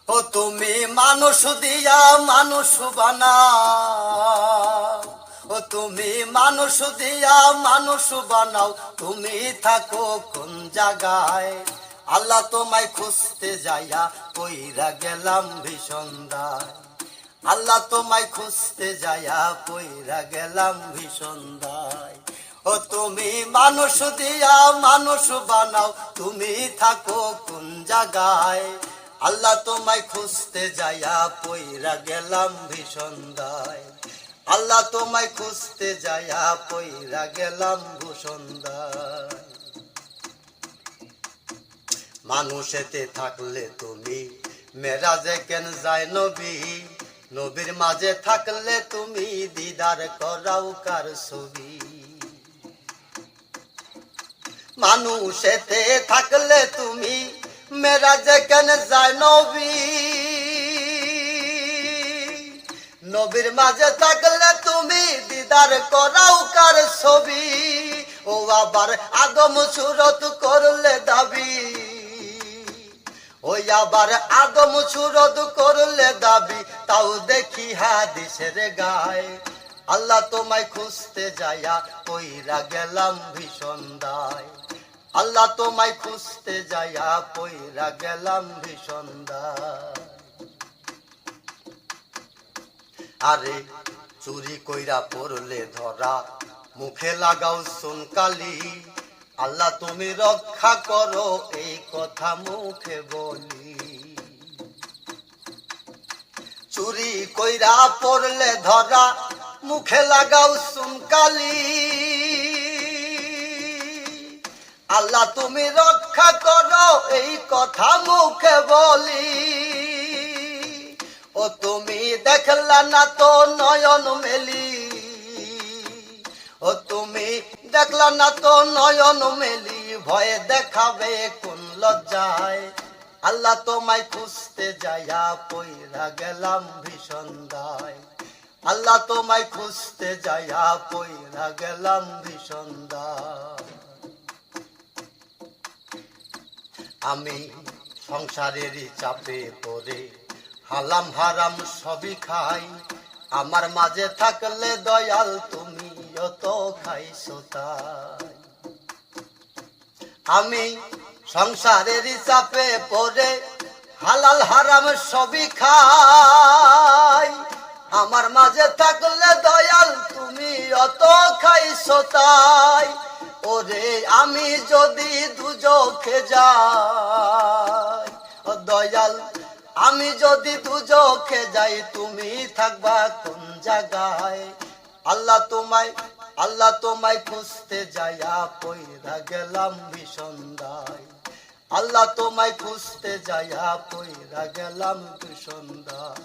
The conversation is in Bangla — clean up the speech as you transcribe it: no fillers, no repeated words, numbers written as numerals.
ও তুমি মানুষ দিয়া মানুষ বানাও, ও তুমি মানুষ দিয়া মানুষ বানাও, তুমি থাকো কোন জায়গায়? আল্লাহ তোমায় খুঁজতে যাইয়া কইরা গেলাম ভীষণ দায়। আল্লাহ তোমায় খুঁজতে যাইয়া কইরা গেলাম ভীষণ দায়। ও তুমি মানুষ দিয়া মানুষ বানাও, তুমি থাকো কোন জায়গায়? আল্লাহ তোমায় খুঁজতে যাইয়া পইরা গেলাম ভীষণ দায়। আল্লাহ তোমায় খুঁজতে যাইয়া পইরা গেলাম ভীষণ দায়। মানুষেতে থাকলে তুমি মেরাজে কেন যায় নবী? নবীর মাঝে থাকলে তুমি দিদার করাও কার ছবি? মানুষেতে থাকলে তুমি মেরাজে কেন যায় নবী? নবীর মাঝে থাকলে তুমি দিদার করাও কার ছবি? ও আবার আদম সুরত করলে দাবি, ওই আবার আদম সুরত করলে দাবি, তাও দেখি হাদিসের গায়। আল্লাহ তোমায় খুঁজতে যাইয়া কইরা গেলাম ভীষণ দায়। আল্লাহ তোমায় খুঁজতে যাইয়া পইরা গেলাম ভীষণ দায়। আরে চুরি কইরা পড়লে ধরা, মুখে লাগাও সুনকালি। আল্লাহ তুমি রক্ষা করো এই কথা মুখে বলি। চুরি কইরা পড়লে ধরা, মুখে লাগাও সুনকালি। আল্লাহ তুমি রক্ষা করো এই কথা মুখে বলি। ও তুমি দেখলা না তো নয়ন মেলি, ও তুমি দেখলা না তো নয়ন মেলি, ভয়ে দেখাবে কোন লজ্জায়? আল্লাহ তোমায় খুঁজতে যাইয়া পইরা গেলাম ভীষণ দায়। আল্লাহ তোমায় খুঁজতে যাইয়া পইরা গেলাম ভীষণ দায়। আমি সংসারেরই চাপে পড়ে হালাম হারাম সবই খাই। আমার মাঝে থাকলে দয়াল তুমি অত খাইছো তাই। আমি সংসারেরই চাপে পড়ে হালাল হারাম সবই খাই। আমার মাঝে থাকলে দয়াল তুমি অত খাইছো তাই। ওরে আমি যদি দুজখে যাই, ও দয়াল আমি যদি দুজখে যাই, তুমি থাকবা কোন জায়গায়? আল্লাহ তোমায় খুঁজতে যাইয়া পইরা গেলাম ভীষণ দায়। আল্লাহ তোমায় খুঁজতে যাইয়া পইরা গেলাম ভীষণ দায়।